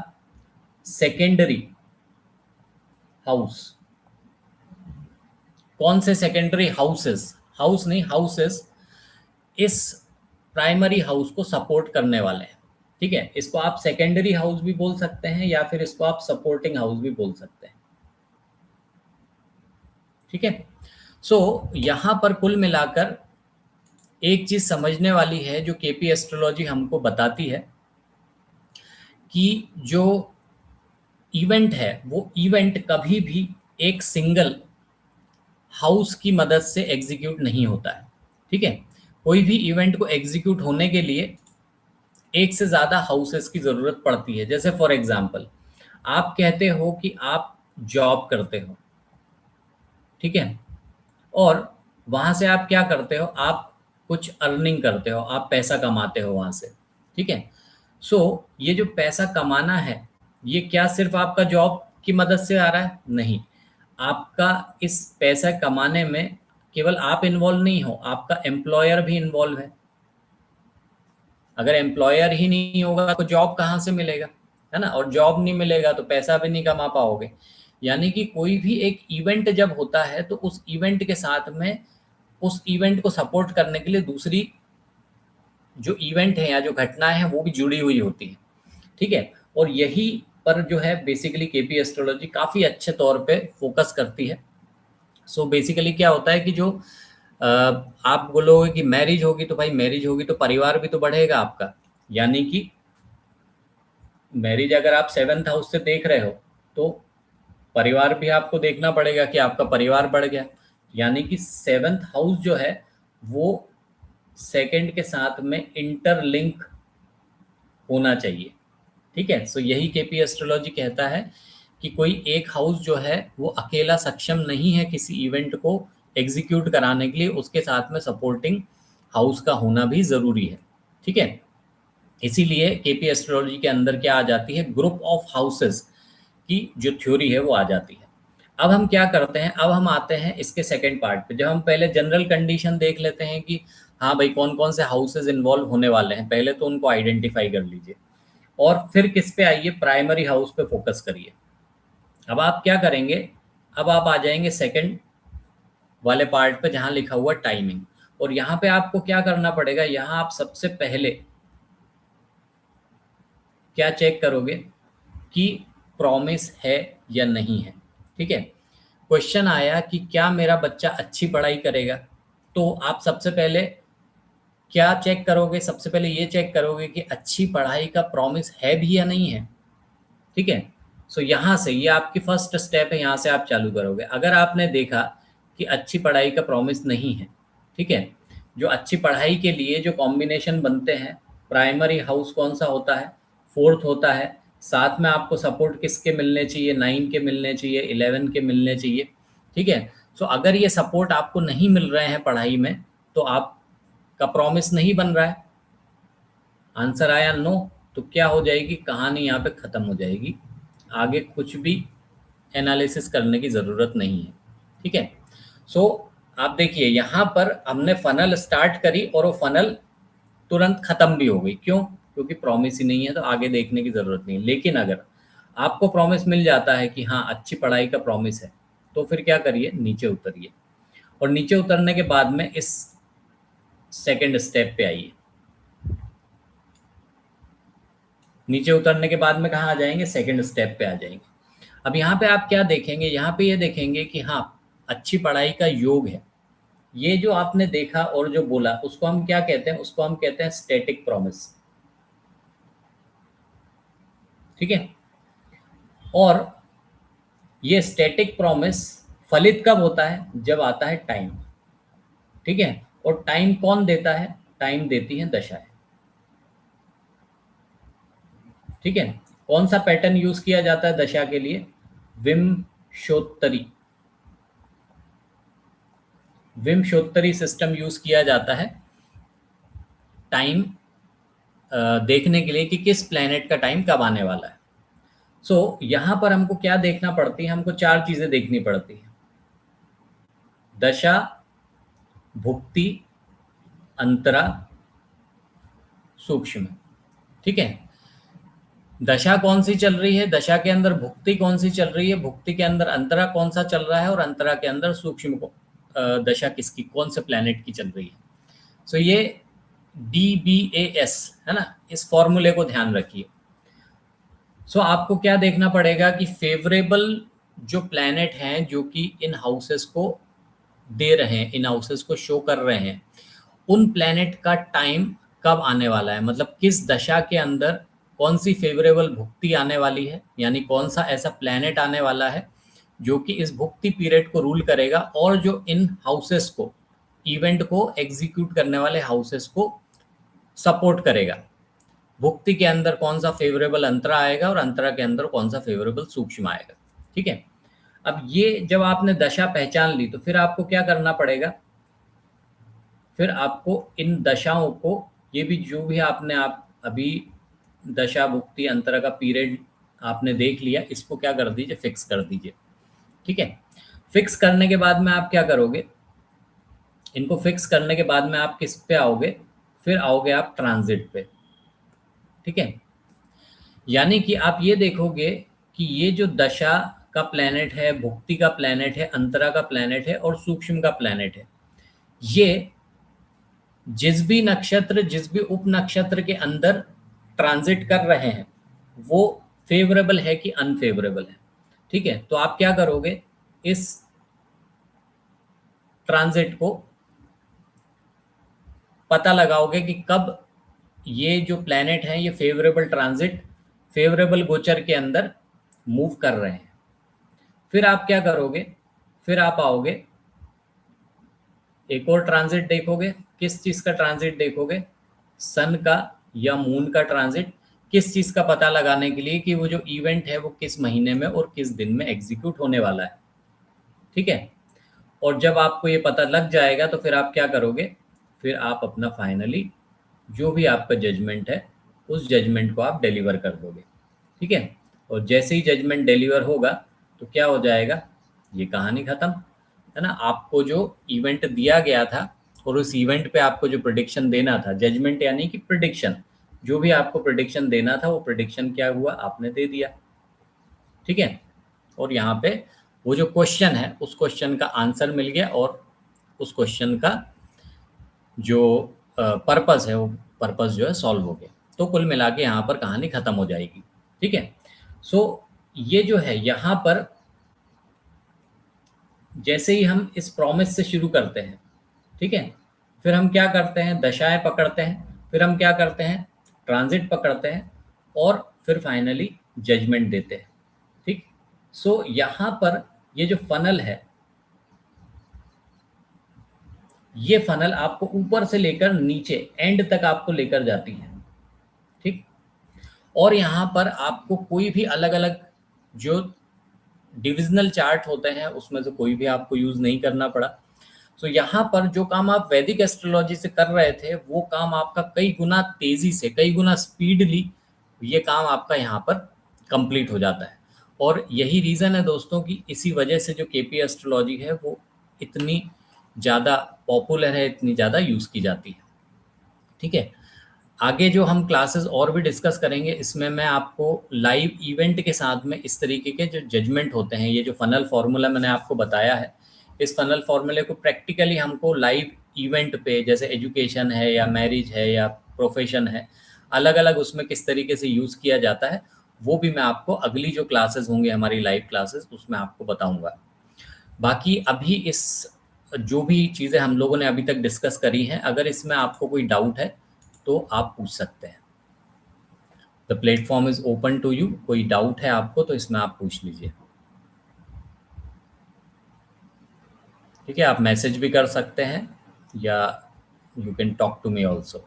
सेकेंडरी हाउस, कौन से सेकेंडरी हाउसेस, हाउस नहीं हाउसेस, इस प्राइमरी हाउस को सपोर्ट करने वाले हैं। ठीक है, इसको आप सेकेंडरी हाउस भी बोल सकते हैं या फिर इसको आप सपोर्टिंग हाउस भी बोल सकते हैं। ठीक है, सो यहां पर कुल मिलाकर एक चीज समझने वाली है जो केपी एस्ट्रोलॉजी हमको बताती है कि जो इवेंट है वो इवेंट कभी भी एक सिंगल हाउस की मदद से एग्जीक्यूट नहीं होता है। ठीक है, कोई भी इवेंट को एग्जीक्यूट होने के लिए एक से ज़्यादा हाउसेस की ज़रूरत पड़ती है। जैसे फॉर एग्जांपल आप कहते हो कि आप जॉब करते हो, ठीक है, और वहाँ से आप क्या करते हो, आप कुछ अर्निंग करते हो, आप पैसा कमाते हो वहाँ से। ठीक है, सो ये जो पैसा कमाना है ये क्या सिर्फ आपका जॉब की मदद से आ रहा है? नहीं, आपका इस पैसा कमाने में केवल आप इन्वॉल्व नहीं हो, आपका एम्प्लॉयर भी इन्वॉल्व है। अगर एम्प्लॉयर ही नहीं होगा तो जॉब कहाँ से मिलेगा, है ना, और जॉब नहीं मिलेगा तो पैसा भी नहीं कमा पाओगे। यानी कि कोई भी एक इवेंट जब होता है तो उस इवेंट के साथ में उस इवेंट को सपोर्ट करने के लिए दूसरी जो इवेंट है या जो घटनाएं हैं वो भी जुड़ी हुई होती है। ठीक है, और यही पर जो है बेसिकली केपी एस्ट्रोलॉजी काफ़ी अच्छे तौर पे फोकस करती है। सो बेसिकली क्या होता है कि जो आप बोलोगे कि मैरिज होगी तो भाई मैरिज होगी तो परिवार भी तो बढ़ेगा आपका। यानी कि मैरिज अगर आप 7th हाउस से देख रहे हो तो परिवार भी आपको देखना पड़ेगा कि आपका परिवार बढ़ गया। यानी कि 7th हाउस जो है वो सेकंड के साथ में इंटरलिंक होना चाहिए। ठीक है, सो यही केपी एस्ट्रोलॉजी कहता है कि कोई एक हाउस जो है वो अकेला सक्षम नहीं है किसी इवेंट को एग्जीक्यूट कराने के लिए, उसके साथ में सपोर्टिंग हाउस का होना भी ज़रूरी है। ठीक है, इसीलिए केपी एस्ट्रोलॉजी के अंदर क्या आ जाती है, ग्रुप ऑफ हाउसेस की जो थ्योरी है वो आ जाती है। अब हम क्या करते हैं, अब हम आते हैं इसके सेकंड पार्ट पे। जब हम पहले जनरल कंडीशन देख लेते हैं कि हाँ भाई कौन कौन से हाउसेस इन्वॉल्व होने वाले हैं, पहले तो उनको आइडेंटिफाई कर लीजिए और फिर किस पे आइए, प्राइमरी हाउस पे फोकस करिए। अब आप क्या करेंगे, अब आप आ जाएंगे सेकंड वाले पार्ट पे जहां लिखा हुआ टाइमिंग, और यहाँ पे आपको क्या करना पड़ेगा, यहाँ आप सबसे पहले क्या चेक करोगे कि प्रॉमिस है या नहीं है। ठीक है, क्वेश्चन आया कि क्या मेरा बच्चा अच्छी पढ़ाई करेगा, तो आप सबसे पहले क्या चेक करोगे, सबसे पहले ये चेक करोगे कि अच्छी पढ़ाई का प्रॉमिस है भी या नहीं है। ठीक है, सो यहाँ से ये आपकी फर्स्ट स्टेप है, यहाँ से आप चालू करोगे। अगर आपने देखा कि अच्छी पढ़ाई का प्रॉमिस नहीं है, ठीक है, जो अच्छी पढ़ाई के लिए जो कॉम्बिनेशन बनते हैं, प्राइमरी हाउस कौन सा होता है, 4th होता है, साथ में आपको सपोर्ट किसके मिलने चाहिए, 9 के मिलने चाहिए, 11 के मिलने चाहिए। ठीक है, सो अगर ये सपोर्ट आपको नहीं मिल रहे हैं पढ़ाई में तो आपका प्रॉमिस नहीं बन रहा है। आंसर आया नो, तो क्या हो जाएगी, कहानी यहाँ पे ख़त्म हो जाएगी, आगे कुछ भी एनालिसिस करने की ज़रूरत नहीं है। ठीक है, सो आप देखिए यहाँ पर हमने फनल स्टार्ट करी और वो फनल तुरंत ख़त्म भी हो गई। क्यों? क्योंकि प्रॉमिस ही नहीं है तो आगे देखने की ज़रूरत नहीं है। लेकिन अगर आपको प्रॉमिस मिल जाता है कि हाँ अच्छी पढ़ाई का प्रॉमिस है, तो फिर क्या करिए, नीचे उतरिए, और नीचे उतरने के बाद में इस सेकेंड स्टेप पे आइए। नीचे उतरने के बाद में कहाँ आ जाएंगे, सेकंड स्टेप पे आ जाएंगे। अब यहाँ पे आप क्या देखेंगे, यहाँ पे ये देखेंगे कि हाँ अच्छी पढ़ाई का योग है। ये जो आपने देखा और जो बोला उसको हम क्या कहते हैं, उसको हम कहते हैं स्टैटिक प्रॉमिस। ठीक है, और ये स्टैटिक प्रॉमिस फलित कब होता है, जब आता है टाइम। ठीक है, और टाइम कौन देता है, टाइम देती है दशाएं। ठीक है, कौन सा पैटर्न यूज किया जाता है दशा के लिए, विमशोत्तरी, विमशोत्तरी सिस्टम यूज किया जाता है टाइम देखने के लिए कि किस प्लेनेट का टाइम कब आने वाला है। सो यहाँ पर हमको क्या देखना पड़ती है, हमको 4 चीजें देखनी पड़ती है, दशा, भुक्ति, अंतरा, सूक्ष्म। ठीक है, दशा कौन सी चल रही है, दशा के अंदर भुक्ति कौन सी चल रही है, भुक्ति के अंदर अंतरा कौन सा चल रहा है, और अंतरा के अंदर सूक्ष्म को दशा किसकी, कौन से प्लेनेट की चल रही है। सो ये DBAS, है ना, इस फॉर्मूले को ध्यान रखिए। सो आपको क्या देखना पड़ेगा कि फेवरेबल जो प्लैनेट हैं जो कि इन हाउसेस को दे रहे हैं, इन हाउसेस को शो कर रहे हैं, उन प्लैनेट का टाइम कब आने वाला है, मतलब किस दशा के अंदर कौन सी फेवरेबल भुक्ति आने वाली है, यानी कौन सा ऐसा प्लैनेट आने वाला है जो कि इस भुक्ति पीरियड को रूल करेगा और जो इन हाउसेस को, इवेंट को एग्जीक्यूट करने वाले हाउसेस को सपोर्ट करेगा। भुक्ति के अंदर कौन सा फेवरेबल अंतरा आएगा और अंतरा के अंदर कौन सा फेवरेबल सूक्ष्म आएगा। ठीक है, अब ये जब आपने दशा पहचान ली तो फिर आपको क्या करना पड़ेगा, फिर आपको इन दशाओं को, ये भी जो भी आपने आप अभी दशा भुक्ति अंतरा का पीरियड आपने देख लिया, इसको क्या कर दीजिए, फिक्स कर दीजिए। ठीक है, फिक्स करने के बाद में आप क्या करोगे, इनको फिक्स करने के बाद में आप किस पे आओगे, फिर आओगे आप ट्रांजिट पे। ठीक है, यानी कि आप ये देखोगे कि ये जो दशा का प्लैनेट है, भुक्ति का प्लैनेट है, अंतरा का प्लैनेट है और सूक्ष्म का प्लैनेट है, ये जिस भी नक्षत्र, जिस भी उप नक्षत्र के अंदर ट्रांजिट कर रहे हैं वो फेवरेबल है कि अनफेवरेबल है। ठीक है, तो आप क्या करोगे, इस ट्रांजिट को पता लगाओगे कि कब ये जो प्लैनेट हैं ये फेवरेबल ट्रांजिट, फेवरेबल गोचर के अंदर मूव कर रहे हैं। फिर आप क्या करोगे, फिर आप आओगे एक और ट्रांजिट देखोगे। किस चीज का ट्रांजिट देखोगे, सन का या मून का ट्रांजिट। किस चीज का पता लगाने के लिए कि वो जो इवेंट है वो किस महीने में और किस दिन में एग्जीक्यूट होने वाला है। ठीक है, और जब आपको ये पता लग जाएगा तो फिर आप क्या करोगे, फिर आप अपना फाइनली जो भी आपका जजमेंट है उस जजमेंट को आप डिलीवर कर दोगे। ठीक है, और जैसे ही जजमेंट डिलीवर होगा तो क्या हो जाएगा, ये कहानी खत्म, है ना। आपको जो इवेंट दिया गया था और उस इवेंट पे आपको जो प्रिडिक्शन देना था, जजमेंट यानी कि प्रिडिक्शन, जो भी आपको प्रिडिक्शन देना था वो प्रिडिक्शन क्या हुआ, आपने दे दिया। ठीक है, और यहाँ पे वो जो क्वेश्चन है उस क्वेश्चन का आंसर मिल गया और उस क्वेश्चन का जो पर्पस है वो पर्पस जो है सॉल्व हो गया। तो कुल मिला के यहाँ पर कहानी खत्म हो जाएगी। ठीक है, सो ये जो है यहाँ पर जैसे ही हम इस प्रॉमिस से शुरू करते हैं, ठीक है, फिर हम क्या करते हैं, दशाएं पकड़ते हैं, फिर हम क्या करते हैं, ट्रांजिट पकड़ते हैं और फिर फाइनली जजमेंट देते हैं। ठीक, सो यहाँ पर ये जो फनल है, ये फनल आपको ऊपर से लेकर नीचे एंड तक आपको लेकर जाती है। ठीक, और यहाँ पर आपको कोई भी अलग अलग जो डिविजनल चार्ट होते हैं उसमें से कोई भी आपको यूज नहीं करना पड़ा। सो यहाँ पर जो काम आप वैदिक एस्ट्रोलॉजी से कर रहे थे वो काम आपका कई गुना तेजी से, कई गुना स्पीडली ये काम आपका यहाँ पर कंप्लीट हो जाता है। और यही रीज़न है दोस्तों कि इसी वजह से जो केपी एस्ट्रोलॉजी है वो इतनी ज़्यादा पॉपुलर है, इतनी ज़्यादा यूज़ की जाती है। ठीक है, आगे जो हम क्लासेस और भी डिस्कस करेंगे इसमें मैं आपको लाइव इवेंट के साथ में इस तरीके के जो जजमेंट होते हैं, ये जो फनल फार्मूला मैंने आपको बताया है, इस फनल फार्मूले को प्रैक्टिकली हमको लाइव इवेंट पे, जैसे एजुकेशन है या मैरिज है या प्रोफेशन है, अलग अलग उसमें किस तरीके से यूज़ किया जाता है वो भी मैं आपको अगली जो क्लासेस होंगे हमारी लाइव क्लासेस उसमें आपको बताऊंगा। बाकी अभी इस जो भी चीज़ें हम लोगों ने अभी तक डिस्कस करी हैं, अगर इसमें आपको कोई डाउट है तो आप पूछ सकते हैं। The platform is open to you. कोई डाउट है आपको तो इसमें आप पूछ लीजिए। ठीक है, आप मैसेज भी कर सकते हैं या you can talk to me also.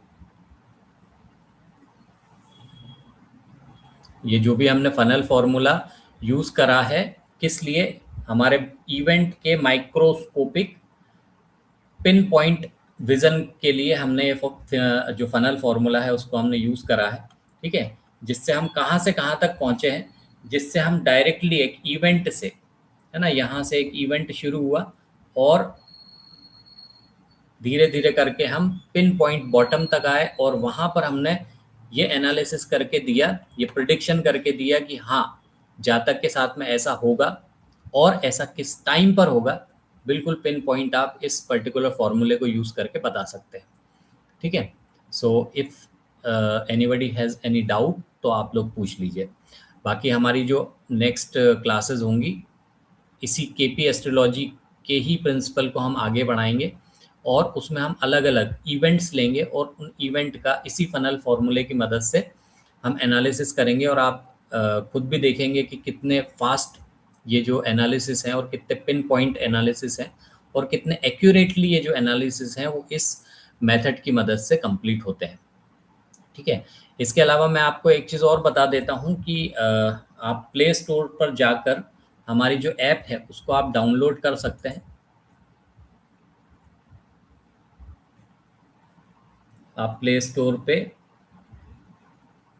ये जो भी हमने फनल फॉर्मूला यूज करा है किस लिए, हमारे इवेंट के माइक्रोस्कोपिक पिन पॉइंट विजन के लिए हमने ये जो फनल फॉर्मूला है उसको हमने यूज़ करा है। ठीक है, जिससे हम कहाँ से कहाँ तक पहुँचे हैं, जिससे हम डायरेक्टली एक इवेंट से, है ना, यहाँ से एक इवेंट शुरू हुआ और धीरे धीरे करके हम पिन पॉइंट बॉटम तक आए और वहाँ पर हमने ये एनालिसिस करके दिया, ये प्रिडिक्शन करके दिया कि हाँ जातक के साथ में ऐसा होगा और ऐसा किस टाइम पर होगा, बिल्कुल पिन पॉइंट आप इस पर्टिकुलर फॉर्मूले को यूज़ करके बता सकते हैं। ठीक है, so if anybody has any doubt तो आप लोग पूछ लीजिए। बाकी हमारी जो नेक्स्ट क्लासेस होंगी इसी केपी एस्ट्रोलॉजी के ही प्रिंसिपल को हम आगे बढ़ाएंगे और उसमें हम अलग अलग इवेंट्स लेंगे और उन इवेंट का इसी फनल फॉर्मूले की मदद से हम एनालिसिस करेंगे और आप खुद भी देखेंगे कि कितने फास्ट ये जो एनालिसिस हैं और कितने पिन पॉइंट एनालिसिस हैं और कितने एक्यूरेटली ये जो एनालिसिस हैं वो इस मेथड की मदद से कंप्लीट होते हैं। ठीक है। इसके अलावा मैं आपको एक चीज़ और बता देता हूँ कि आप प्ले स्टोर पर जाकर हमारी जो ऐप है उसको आप डाउनलोड कर सकते हैं। आप प्ले स्टोर पे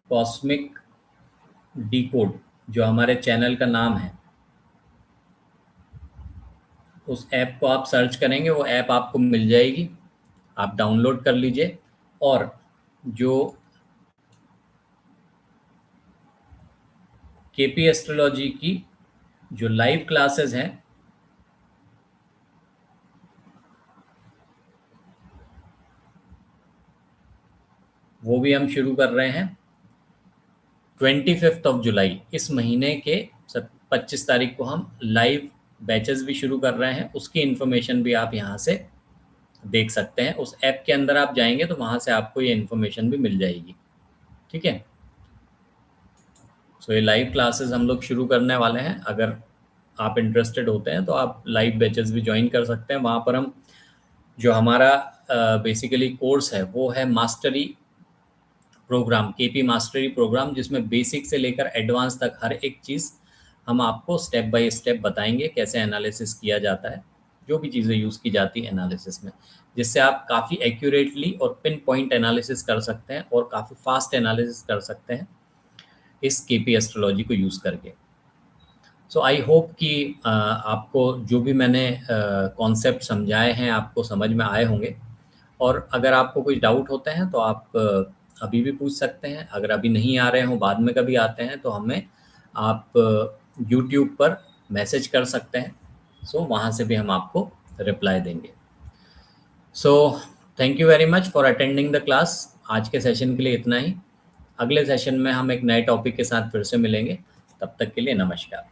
कॉस्मिक डिकोड जो हमारे चैनल का नाम है उस ऐप को आप सर्च करेंगे, वो ऐप आपको मिल जाएगी, आप डाउनलोड कर लीजिए। और जो केपी एस्ट्रोलॉजी की जो लाइव क्लासेस हैं वो भी हम शुरू कर रहे हैं 25 ऑफ जुलाई, इस महीने के 25 तारीख को हम लाइव बैचेस भी शुरू कर रहे हैं। उसकी इन्फॉर्मेशन भी आप यहाँ से देख सकते हैं। उस ऐप के अंदर आप जाएंगे तो वहाँ से आपको ये इन्फॉर्मेशन भी मिल जाएगी। ठीक है। सो ये लाइव क्लासेस हम लोग शुरू करने वाले हैं। अगर आप इंटरेस्टेड होते हैं तो आप लाइव बैचेस भी ज्वाइन कर सकते हैं। वहाँ पर हम जो हमारा बेसिकली कोर्स है वो है mastery programme, KP mastery programme, जिसमें बेसिक से लेकर एडवांस तक हर एक चीज़ हम आपको स्टेप बाय स्टेप बताएंगे कैसे एनालिसिस किया जाता है, जो भी चीज़ें यूज़ की जाती है एनालिसिस में, जिससे आप काफ़ी एक्यूरेटली और पिन पॉइंट एनालिसिस कर सकते हैं और काफ़ी फास्ट एनालिसिस कर सकते हैं इस केपी एस्ट्रोलॉजी को यूज़ करके। सो आई होप कि आपको जो भी मैंने कॉन्सेप्ट समझाए हैं आपको समझ में आए होंगे। और अगर आपको कुछ डाउट होते हैं तो आप अभी भी पूछ सकते हैं। अगर अभी नहीं आ रहे हों, बाद में कभी आते हैं तो हमें आप यूट्यूब पर मैसेज कर सकते हैं। सो वहाँ से भी हम आपको रिप्लाई देंगे। So thank you very much for attending the class. आज के सेशन के लिए इतना ही। अगले सेशन में हम एक नए टॉपिक के साथ फिर से मिलेंगे। तब तक के लिए नमस्कार।